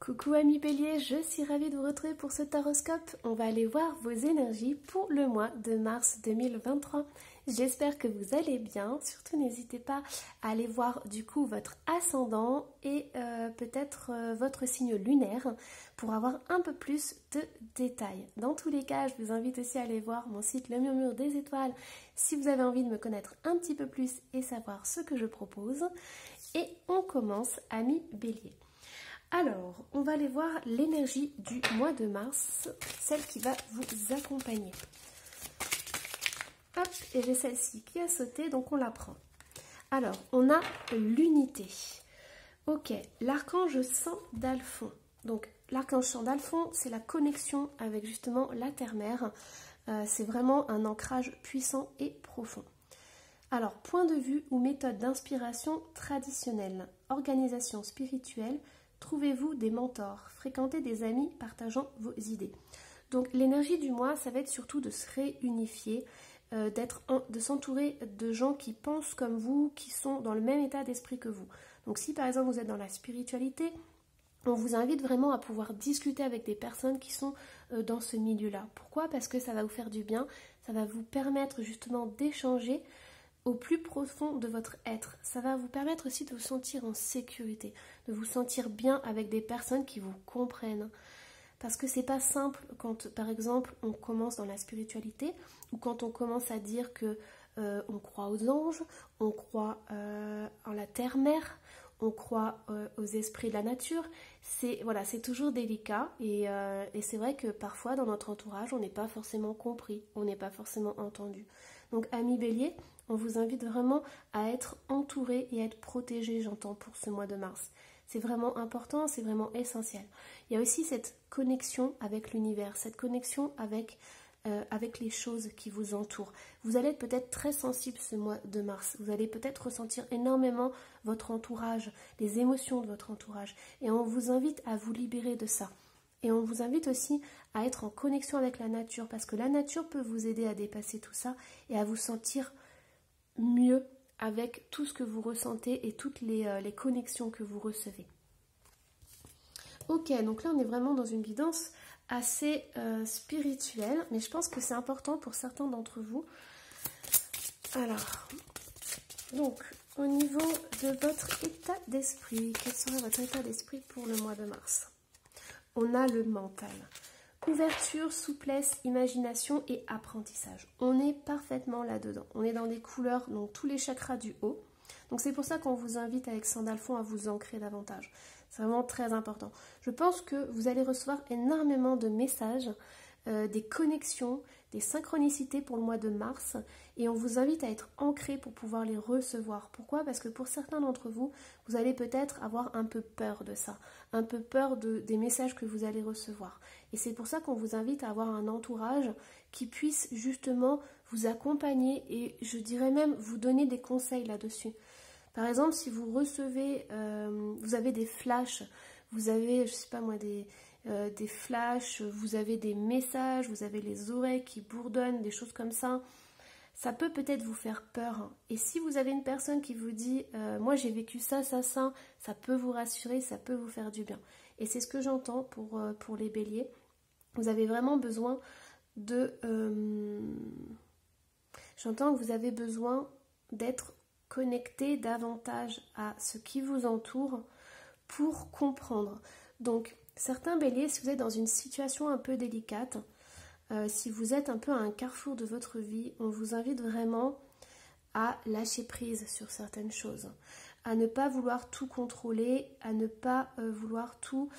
Coucou amis Bélier, je suis ravie de vous retrouver pour ce horoscope. On va aller voir vos énergies pour le mois de mars 2023. J'espère que vous allez bien. Surtout n'hésitez pas à aller voir du coup votre ascendant et peut-être votre signe lunaire pour avoir un peu plus de détails. Dans tous les cas, je vous invite aussi à aller voir mon site Le Murmure des Étoiles si vous avez envie de me connaître un petit peu plus et savoir ce que je propose. Et on commence amis Bélier. Alors, on va aller voir l'énergie du mois de mars, celle qui va vous accompagner. Hop, et j'ai celle-ci qui a sauté, donc on la prend. Alors, on a l'unité. Ok, l'archange Sandalphon. Donc, l'archange Sandalphon, c'est la connexion avec justement la terre-mère. C'est vraiment un ancrage puissant et profond. Alors, point de vue ou méthode d'inspiration traditionnelle, organisation spirituelle, trouvez-vous des mentors, fréquentez des amis partageant vos idées. Donc l'énergie du mois, ça va être surtout de se réunifier, de s'entourer de gens qui pensent comme vous, qui sont dans le même état d'esprit que vous. Donc si par exemple vous êtes dans la spiritualité, on vous invite vraiment à pouvoir discuter avec des personnes qui sont dans ce milieu-là. Pourquoi? Parce que ça va vous faire du bien, ça va vous permettre justement d'échanger au plus profond de votre être. Ça va vous permettre aussi de vous sentir en sécurité, de vous sentir bien avec des personnes qui vous comprennent. Parce que c'est pas simple quand, par exemple, on commence dans la spiritualité ou quand on commence à dire que on croit aux anges, on croit en la terre-mère, on croit aux esprits de la nature. C'est toujours délicat et c'est vrai que parfois dans notre entourage, on n'est pas forcément compris, on n'est pas forcément entendu. Donc, amis Bélier, on vous invite vraiment à être entouré et à être protégé, j'entends, pour ce mois de mars. C'est vraiment important, c'est vraiment essentiel. Il y a aussi cette connexion avec l'univers, cette connexion avec les choses qui vous entourent. Vous allez être peut-être très sensible ce mois de mars. Vous allez peut-être ressentir énormément votre entourage, les émotions de votre entourage. Et on vous invite à vous libérer de ça. Et on vous invite aussi à être en connexion avec la nature, parce que la nature peut vous aider à dépasser tout ça et à vous sentir mieux avec tout ce que vous ressentez et toutes les connexions que vous recevez. Ok, donc là on est vraiment dans une guidance assez spirituelle, mais je pense que c'est important pour certains d'entre vous. Alors, donc au niveau de votre état d'esprit, quel sera votre état d'esprit pour le mois de mars? On a le mental. Ouverture, souplesse, imagination et apprentissage. On est parfaitement là-dedans. On est dans les couleurs, donc tous les chakras du haut. Donc c'est pour ça qu'on vous invite avec Sandalphon à vous ancrer davantage. C'est vraiment très important. Je pense que vous allez recevoir énormément de messages, des connexions, des synchronicités pour le mois de mars. Et on vous invite à être ancré pour pouvoir les recevoir. Pourquoi? Parce que pour certains d'entre vous, vous allez peut-être avoir un peu peur de ça. Un peu peur des messages que vous allez recevoir. Et c'est pour ça qu'on vous invite à avoir un entourage qui puisse justement vous accompagner et je dirais même vous donner des conseils là-dessus. Par exemple, si vous recevez, vous avez des flashs, vous avez, je sais pas moi, des flashs, vous avez des messages, vous avez les oreilles qui bourdonnent, des choses comme ça, ça peut peut-être vous faire peur. Et si vous avez une personne qui vous dit moi j'ai vécu ça, ça peut vous rassurer, ça peut vous faire du bien. Et c'est ce que j'entends pour les béliers. Vous avez vraiment besoin de... J'entends que vous avez besoin d'être connecté davantage à ce qui vous entoure pour comprendre. Donc, certains béliers, si vous êtes dans une situation un peu délicate, si vous êtes un peu à un carrefour de votre vie, on vous invite vraiment à lâcher prise sur certaines choses, à ne pas vouloir tout contrôler, à ne pas vouloir tout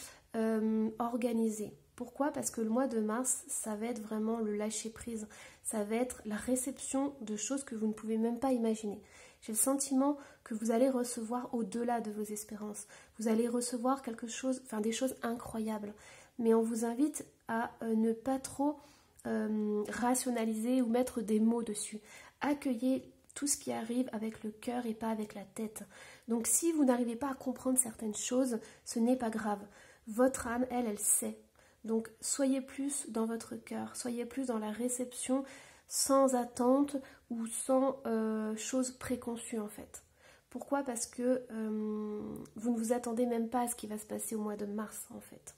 organiser. Pourquoi? Parce que le mois de mars, ça va être vraiment le lâcher prise, ça va être la réception de choses que vous ne pouvez même pas imaginer. J'ai le sentiment que vous allez recevoir au-delà de vos espérances. Vous allez recevoir quelque chose, enfin des choses incroyables. Mais on vous invite à ne pas trop rationaliser ou mettre des mots dessus. Accueillez tout ce qui arrive avec le cœur et pas avec la tête. Donc si vous n'arrivez pas à comprendre certaines choses, ce n'est pas grave. Votre âme, elle sait. Donc soyez plus dans votre cœur, soyez plus dans la réception sans attente ou sans choses préconçues en fait. Pourquoi? Parce que vous ne vous attendez même pas à ce qui va se passer au mois de mars en fait.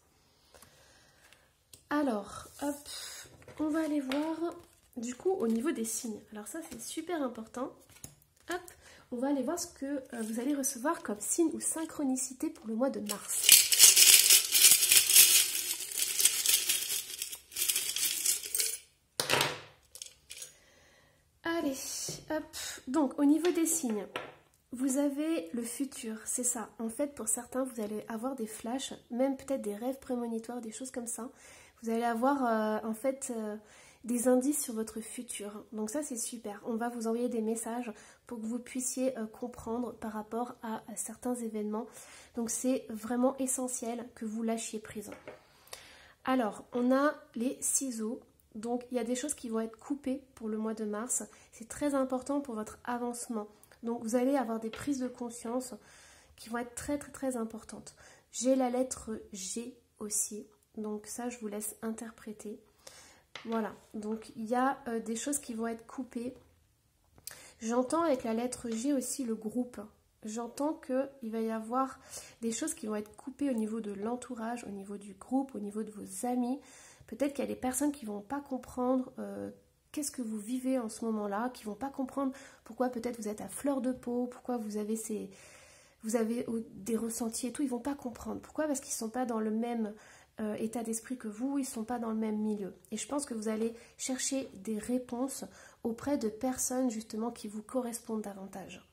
Alors, hop, on va aller voir du coup au niveau des signes. Alors ça c'est super important. Hop, on va aller voir ce que vous allez recevoir comme signe ou synchronicité pour le mois de mars. Allez, hop, donc au niveau des signes, vous avez le futur, c'est ça. En fait, pour certains, vous allez avoir des flashs, même peut-être des rêves prémonitoires, des choses comme ça. Vous allez avoir en fait des indices sur votre futur. Donc ça, c'est super. On va vous envoyer des messages pour que vous puissiez comprendre par rapport à certains événements. Donc c'est vraiment essentiel que vous lâchiez prise. Alors, on a les ciseaux. Donc, il y a des choses qui vont être coupées pour le mois de mars. C'est très important pour votre avancement. Donc, vous allez avoir des prises de conscience qui vont être très, très, très importantes. J'ai la lettre G aussi. Donc, ça, je vous laisse interpréter. Voilà. Donc, il y a des choses qui vont être coupées. J'entends avec la lettre G aussi le groupe. J'entends qu'il va y avoir des choses qui vont être coupées au niveau de l'entourage, au niveau du groupe, au niveau de vos amis. Peut-être qu'il y a des personnes qui ne vont pas comprendre qu'est-ce que vous vivez en ce moment-là, qui ne vont pas comprendre pourquoi peut-être vous êtes à fleur de peau, pourquoi vous avez des ressentis et tout. Ils ne vont pas comprendre. Pourquoi? Parce qu'ils ne sont pas dans le même état d'esprit que vous, ils ne sont pas dans le même milieu. Et je pense que vous allez chercher des réponses auprès de personnes justement qui vous correspondent davantage.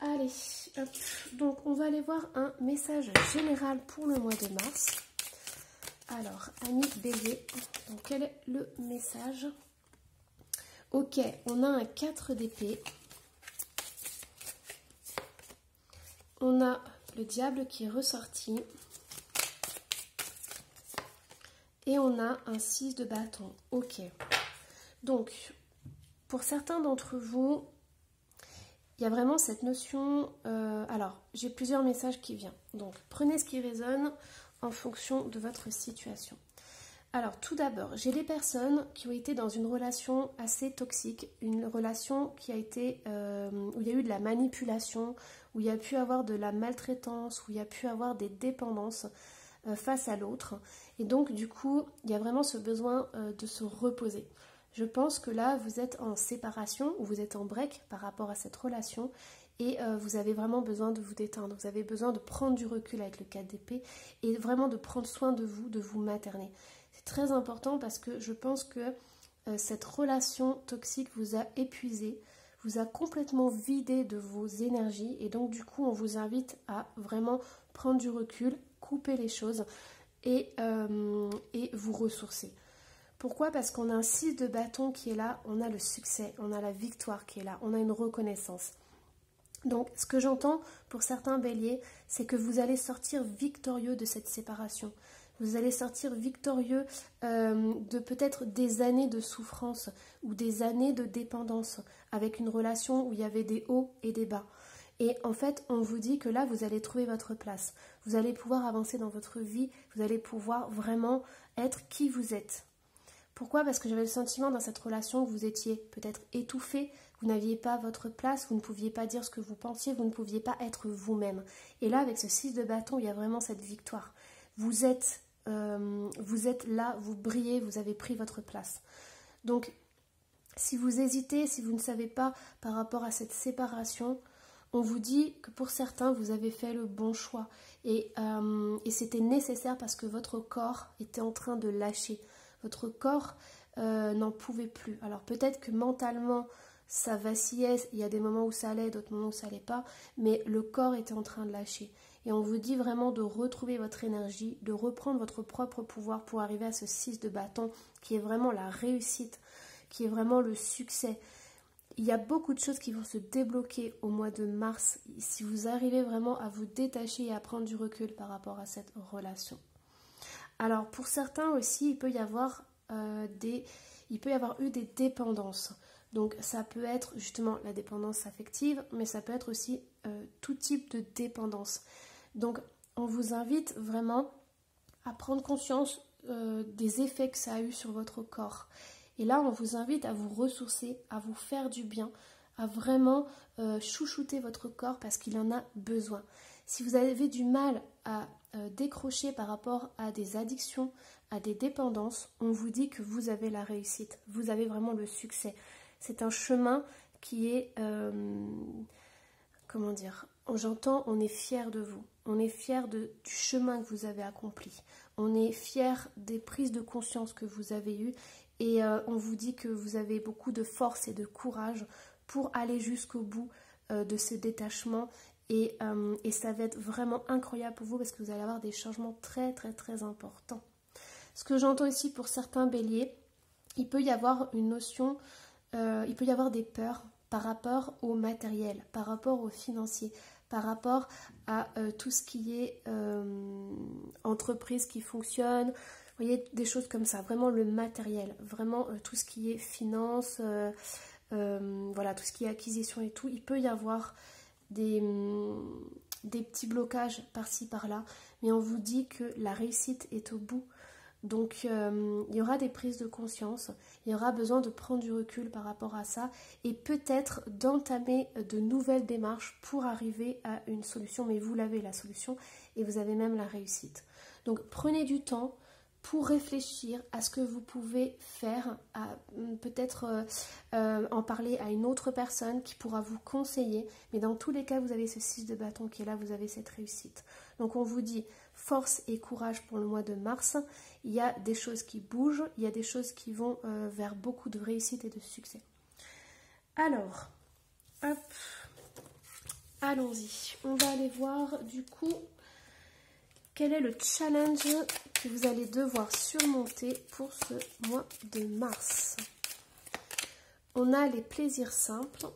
Allez, hop. Donc on va aller voir un message général pour le mois de mars. Alors, ami Bélier, donc quel est le message? Ok, on a un 4 d'épée. On a le diable qui est ressorti. Et on a un 6 de bâton. Ok. Donc, pour certains d'entre vous, il y a vraiment cette notion... alors, j'ai plusieurs messages qui viennent. Donc, prenez ce qui résonne en fonction de votre situation. Alors, tout d'abord, j'ai des personnes qui ont été dans une relation assez toxique, une relation qui a été... où il y a eu de la manipulation, où il y a pu avoir de la maltraitance, où il y a pu avoir des dépendances face à l'autre. Et donc, du coup, il y a vraiment ce besoin de se reposer. Je pense que là, vous êtes en séparation ou vous êtes en break par rapport à cette relation et vous avez vraiment besoin de vous détendre. Vous avez besoin de prendre du recul avec le 4 d'épée et vraiment de prendre soin de vous materner. C'est très important parce que je pense que cette relation toxique vous a épuisé, vous a complètement vidé de vos énergies et donc du coup, on vous invite à vraiment prendre du recul, couper les choses et vous ressourcer. Pourquoi? Parce qu'on a un 6 de bâton qui est là, on a le succès, on a la victoire qui est là, on a une reconnaissance. Donc, ce que j'entends pour certains béliers, c'est que vous allez sortir victorieux de cette séparation. Vous allez sortir victorieux de peut-être des années de souffrance ou des années de dépendance avec une relation où il y avait des hauts et des bas. Et en fait, on vous dit que là, vous allez trouver votre place. Vous allez pouvoir avancer dans votre vie, vous allez pouvoir vraiment être qui vous êtes. Pourquoi? Parce que j'avais le sentiment dans cette relation que vous étiez peut-être étouffé, vous n'aviez pas votre place, vous ne pouviez pas dire ce que vous pensiez, vous ne pouviez pas être vous-même. Et là, avec ce 6 de bâton, il y a vraiment cette victoire. Vous êtes là, vous brillez, vous avez pris votre place. Donc, si vous hésitez, si vous ne savez pas par rapport à cette séparation, on vous dit que pour certains, vous avez fait le bon choix. Et c'était nécessaire parce que votre corps était en train de lâcher. Votre corps n'en pouvait plus. Alors peut-être que mentalement, ça vacillait, il y a des moments où ça allait, d'autres moments où ça allait pas, mais le corps était en train de lâcher. Et on vous dit vraiment de retrouver votre énergie, de reprendre votre propre pouvoir pour arriver à ce 6 de bâton qui est vraiment la réussite, qui est vraiment le succès. Il y a beaucoup de choses qui vont se débloquer au mois de mars si vous arrivez vraiment à vous détacher et à prendre du recul par rapport à cette relation. Alors pour certains aussi, il peut y avoir eu des dépendances. Donc ça peut être justement la dépendance affective, mais ça peut être aussi tout type de dépendance. Donc on vous invite vraiment à prendre conscience des effets que ça a eu sur votre corps. Et là, on vous invite à vous ressourcer, à vous faire du bien, à vraiment chouchouter votre corps parce qu'il en a besoin. Si vous avez du mal à décrocher par rapport à des addictions, à des dépendances, on vous dit que vous avez la réussite, vous avez vraiment le succès. C'est un chemin qui est, comment dire, j'entends, on est fier de vous, on est fier du chemin que vous avez accompli, on est fier des prises de conscience que vous avez eues et on vous dit que vous avez beaucoup de force et de courage pour aller jusqu'au bout de ce détachement et ça va être vraiment incroyable pour vous parce que vous allez avoir des changements très très très importants. Ce que j'entends ici pour certains béliers, il peut y avoir une notion, il peut y avoir des peurs par rapport au matériel, par rapport au financier, par rapport à tout ce qui est entreprise qui fonctionne, vous voyez, des choses comme ça, vraiment le matériel, vraiment tout ce qui est finance, voilà, tout ce qui est acquisition et tout, il peut y avoir des petits blocages par-ci par-là, mais on vous dit que la réussite est au bout. Donc il y aura des prises de conscience, il y aura besoin de prendre du recul par rapport à ça et peut-être d'entamer de nouvelles démarches pour arriver à une solution, mais vous l'avez la solution et vous avez même la réussite. Donc prenez du temps pour réfléchir à ce que vous pouvez faire, peut-être en parler à une autre personne qui pourra vous conseiller, mais dans tous les cas vous avez ce 6 de bâton qui est là, vous avez cette réussite. Donc on vous dit force et courage pour le mois de mars, il y a des choses qui bougent, il y a des choses qui vont vers beaucoup de réussite et de succès. Alors, hop, allons-y, on va aller voir du coup quel est le challenge que vous allez devoir surmonter pour ce mois de mars. On a les plaisirs simples.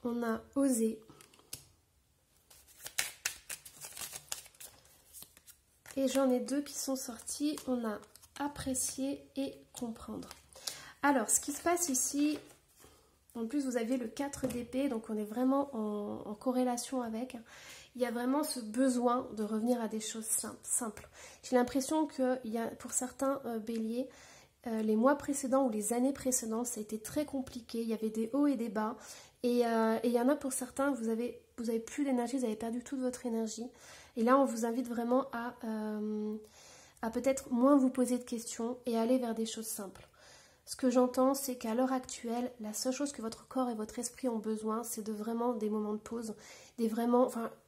On a osé. Et j'en ai deux qui sont sortis. On a apprécier et comprendre. Alors, ce qui se passe ici, en plus vous avez le 4 d'épée, donc on est vraiment en corrélation avec. Il y a vraiment ce besoin de revenir à des choses simples. J'ai l'impression que pour certains béliers, les mois précédents ou les années précédentes, ça a été très compliqué. Il y avait des hauts et des bas. Et il y en a pour certains, vous avez plus d'énergie, vous avez perdu toute votre énergie. Et là, on vous invite vraiment à peut-être moins vous poser de questions et aller vers des choses simples. Ce que j'entends, c'est qu'à l'heure actuelle, la seule chose que votre corps et votre esprit ont besoin, c'est de vraiment des moments de pause,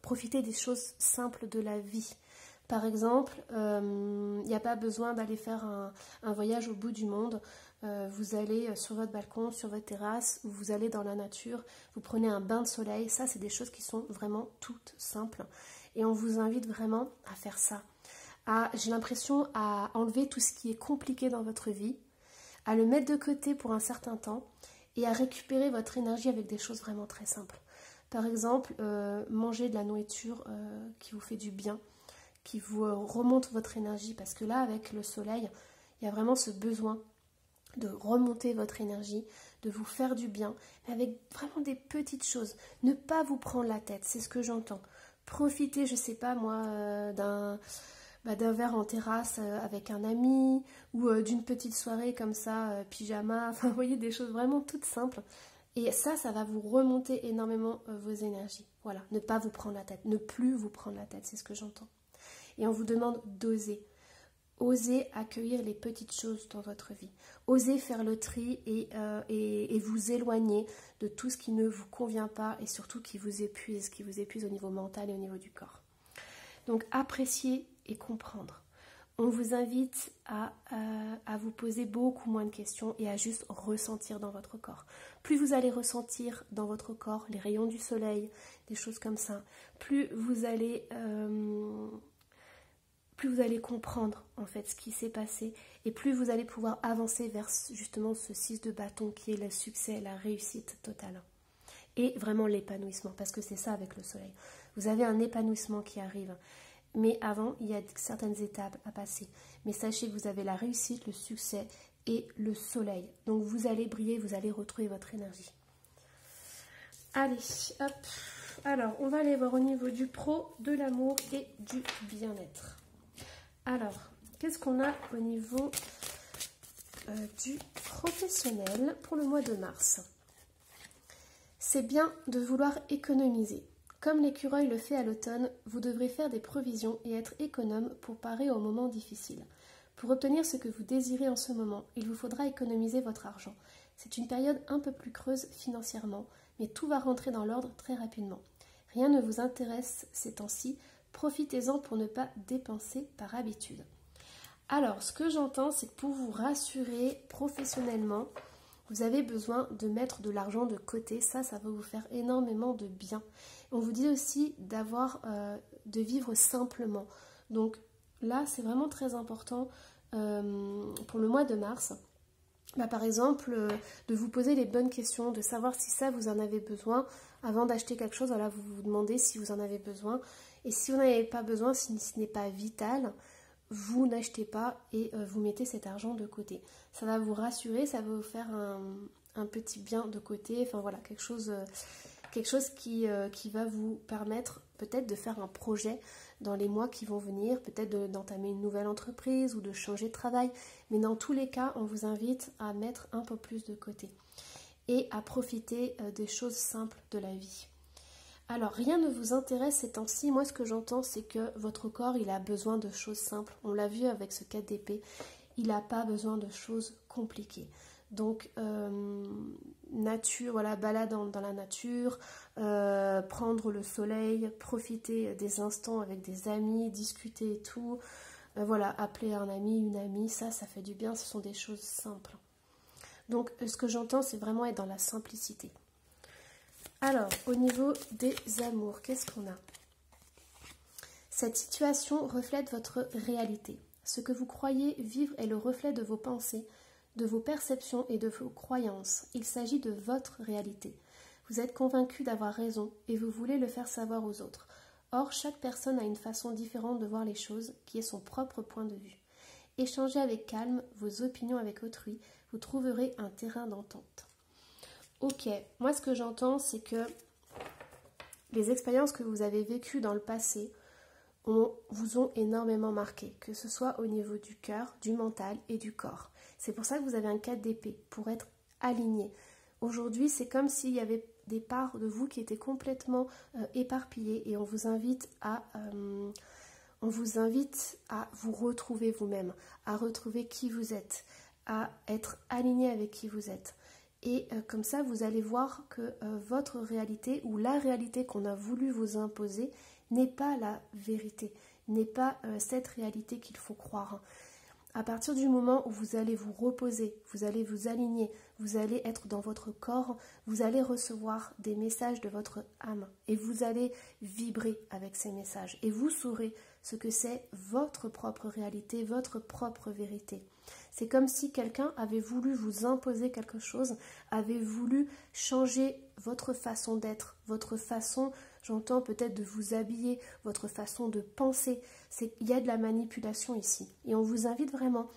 profiter des choses simples de la vie. Par exemple, il n'y a pas besoin d'aller faire un voyage au bout du monde. Vous allez sur votre balcon, sur votre terrasse, ou vous allez dans la nature, vous prenez un bain de soleil. Ça, c'est des choses qui sont vraiment toutes simples. Et on vous invite vraiment à faire ça. J'ai l'impression à enlever tout ce qui est compliqué dans votre vie, à le mettre de côté pour un certain temps et à récupérer votre énergie avec des choses vraiment très simples. Par exemple, manger de la nourriture qui vous fait du bien, qui vous remonte votre énergie, parce que là, avec le soleil, il y a vraiment ce besoin de remonter votre énergie, de vous faire du bien, mais avec vraiment des petites choses. Ne pas vous prendre la tête, c'est ce que j'entends. Profitez, je sais pas moi, d'un verre en terrasse avec un ami ou d'une petite soirée comme ça, pyjama, enfin vous voyez, des choses vraiment toutes simples. Et ça va vous remonter énormément vos énergies. Voilà, ne pas vous prendre la tête, ne plus vous prendre la tête, c'est ce que j'entends. Et on vous demande d'oser. Osez accueillir les petites choses dans votre vie. Osez faire le tri et vous éloigner de tout ce qui ne vous convient pas et surtout qui vous épuise au niveau mental et au niveau du corps. Donc appréciez et comprendre. On vous invite à vous poser beaucoup moins de questions et à juste ressentir dans votre corps. Plus vous allez ressentir dans votre corps les rayons du soleil, des choses comme ça, plus vous allez comprendre en fait ce qui s'est passé et plus vous allez pouvoir avancer vers justement ce 6 de bâton qui est le succès, la réussite totale. Et vraiment l'épanouissement, parce que c'est ça avec le soleil. Vous avez un épanouissement qui arrive. Mais avant, il y a certaines étapes à passer. Mais sachez que vous avez la réussite, le succès et le soleil. Donc vous allez briller, vous allez retrouver votre énergie. Allez, hop. Alors, on va aller voir au niveau du pro, de l'amour et du bien-être. Alors, qu'est-ce qu'on a au niveau du professionnel pour le mois de mars. C'est bien de vouloir économiser. Comme l'écureuil le fait à l'automne, vous devrez faire des provisions et être économe pour parer aux moments difficiles. Pour obtenir ce que vous désirez en ce moment, il vous faudra économiser votre argent. C'est une période un peu plus creuse financièrement, mais tout va rentrer dans l'ordre très rapidement. Rien ne vous intéresse ces temps-ci, profitez-en pour ne pas dépenser par habitude. Alors, ce que j'entends, c'est que pour vous rassurer professionnellement, vous avez besoin de mettre de l'argent de côté. Ça va vous faire énormément de bien. On vous dit aussi de vivre simplement. Donc là, c'est vraiment très important pour le mois de mars. Par exemple, de vous poser les bonnes questions, de savoir si ça vous en avez besoin. Avant d'acheter quelque chose, voilà, vous vous demandez si vous en avez besoin. Et si vous n'en avez pas besoin, si ce n'est pas vital, vous n'achetez pas et vous mettez cet argent de côté. Ça va vous rassurer, ça va vous faire un petit bien de côté. Enfin voilà, quelque chose qui va vous permettre peut-être de faire un projet dans les mois qui vont venir, peut-être d'entamer une nouvelle entreprise ou de changer de travail. Mais dans tous les cas, on vous invite à mettre un peu plus de côté et à profiter des choses simples de la vie. Alors, rien ne vous intéresse ces temps-ci. Moi, ce que j'entends, c'est que votre corps, il a besoin de choses simples. On l'a vu avec ce 4 d'épée. Il n'a pas besoin de choses compliquées. Donc, nature, voilà, balade dans la nature, prendre le soleil, profiter des instants avec des amis, discuter et tout. Voilà, appeler un ami, une amie, ça fait du bien. Ce sont des choses simples. Donc, ce que j'entends, c'est vraiment être dans la simplicité. Alors, au niveau des amours, qu'est-ce qu'on a? Cette situation reflète votre réalité. Ce que vous croyez vivre est le reflet de vos pensées, de vos perceptions et de vos croyances. Il s'agit de votre réalité. Vous êtes convaincu d'avoir raison et vous voulez le faire savoir aux autres. Or, chaque personne a une façon différente de voir les choses, qui est son propre point de vue. Échangez avec calme vos opinions avec autrui, vous trouverez un terrain d'entente. Ok, moi ce que j'entends, c'est que les expériences que vous avez vécues dans le passé vous ont énormément marqué, que ce soit au niveau du cœur, du mental et du corps. C'est pour ça que vous avez un 4 d'épée, pour être aligné. Aujourd'hui, c'est comme s'il y avait des parts de vous qui étaient complètement éparpillées et on vous invite à vous retrouver vous-même, à retrouver qui vous êtes, à être aligné avec qui vous êtes. Et comme ça, vous allez voir que votre réalité ou la réalité qu'on a voulu vous imposer n'est pas la vérité, n'est pas cette réalité qu'il faut croire. À partir du moment où vous allez vous reposer, vous allez vous aligner, vous allez être dans votre corps, vous allez recevoir des messages de votre âme et vous allez vibrer avec ces messages. Et vous saurez ce que c'est votre propre réalité, votre propre vérité. C'est comme si quelqu'un avait voulu vous imposer quelque chose, avait voulu changer votre façon d'être, votre façon, j'entends peut-être de vous habiller, votre façon de penser. Il y a de la manipulation ici. Et on vous invite vraiment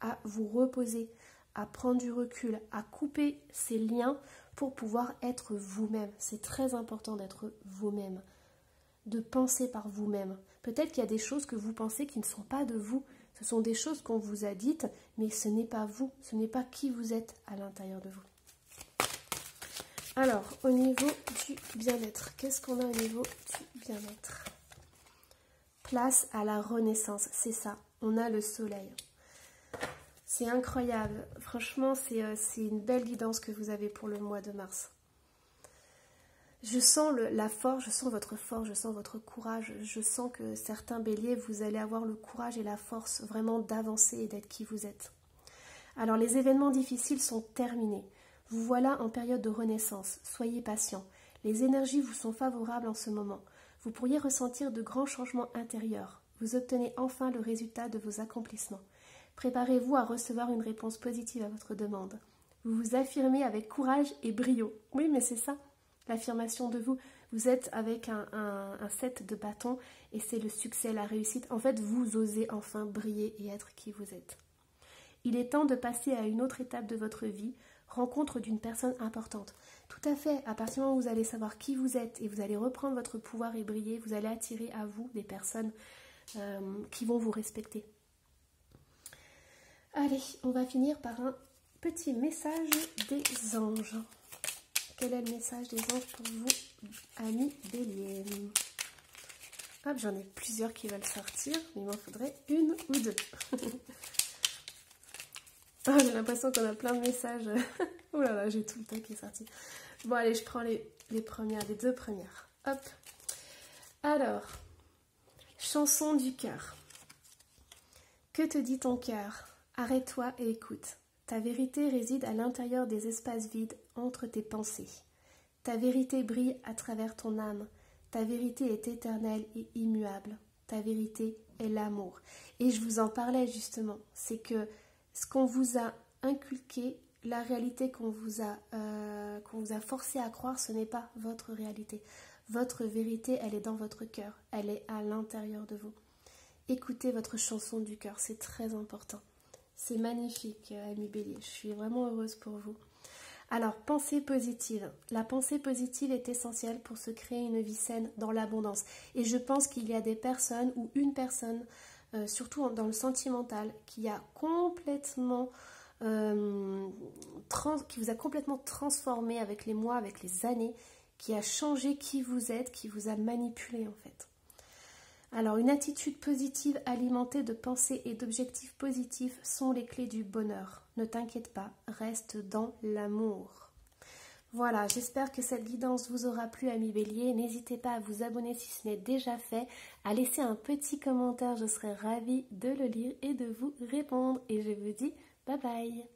à vous reposer, à prendre du recul, à couper ces liens pour pouvoir être vous-même. C'est très important d'être vous-même, de penser par vous-même. Peut-être qu'il y a des choses que vous pensez qui ne sont pas de vous. Ce sont des choses qu'on vous a dites, mais ce n'est pas vous, ce n'est pas qui vous êtes à l'intérieur de vous. Alors, au niveau du bien-être, qu'est-ce qu'on a au niveau du bien-être? Place à la renaissance, c'est ça, on a le soleil. C'est incroyable, franchement, c'est une belle guidance que vous avez pour le mois de mars. Je sens la force, je sens votre force, je sens votre courage. Je sens que certains béliers, vous allez avoir le courage et la force vraiment d'avancer et d'être qui vous êtes. Alors les événements difficiles sont terminés. Vous voilà en période de renaissance. Soyez patient. Les énergies vous sont favorables en ce moment. Vous pourriez ressentir de grands changements intérieurs. Vous obtenez enfin le résultat de vos accomplissements. Préparez-vous à recevoir une réponse positive à votre demande. Vous vous affirmez avec courage et brio. Oui, mais c'est ça. L'affirmation de vous, vous êtes avec un 7 de bâton et c'est le succès, la réussite. En fait, vous osez enfin briller et être qui vous êtes. Il est temps de passer à une autre étape de votre vie, rencontre d'une personne importante. Tout à fait, à partir du moment où vous allez savoir qui vous êtes et vous allez reprendre votre pouvoir et briller, vous allez attirer à vous des personnes qui vont vous respecter. Allez, on va finir par un petit message des anges. Quel est le message des anges pour vous, amis Bélier? Hop, j'en ai plusieurs qui veulent sortir, mais il m'en faudrait une ou deux. Oh, j'ai l'impression qu'on a plein de messages. Oh là là, j'ai tout le temps qui est sorti. Bon, allez, je prends les premières, les deux premières. Hop. Alors, chanson du cœur. Que te dit ton cœur? Arrête-toi et écoute. Ta vérité réside à l'intérieur des espaces vides entre tes pensées. Ta vérité brille à travers ton âme. Ta vérité est éternelle et immuable. Ta vérité est l'amour. Et je vous en parlais justement. C'est que ce qu'on vous a inculqué, la réalité qu'on vous a forcé à croire, ce n'est pas votre réalité. Votre vérité, elle est dans votre cœur. Elle est à l'intérieur de vous. Écoutez votre chanson du cœur, c'est très important. C'est magnifique, amis Bélier. Je suis vraiment heureuse pour vous. Alors, pensée positive. La pensée positive est essentielle pour se créer une vie saine dans l'abondance. Et je pense qu'il y a des personnes ou une personne, surtout dans le sentimental, qui a complètement, qui vous a complètement transformé avec les mois, avec les années, qui a changé qui vous êtes, qui vous a manipulé en fait. Alors, une attitude positive alimentée de pensées et d'objectifs positifs sont les clés du bonheur. Ne t'inquiète pas, reste dans l'amour. Voilà, j'espère que cette guidance vous aura plu, amis Bélier. N'hésitez pas à vous abonner si ce n'est déjà fait, à laisser un petit commentaire, je serai ravie de le lire et de vous répondre. Et je vous dis bye bye.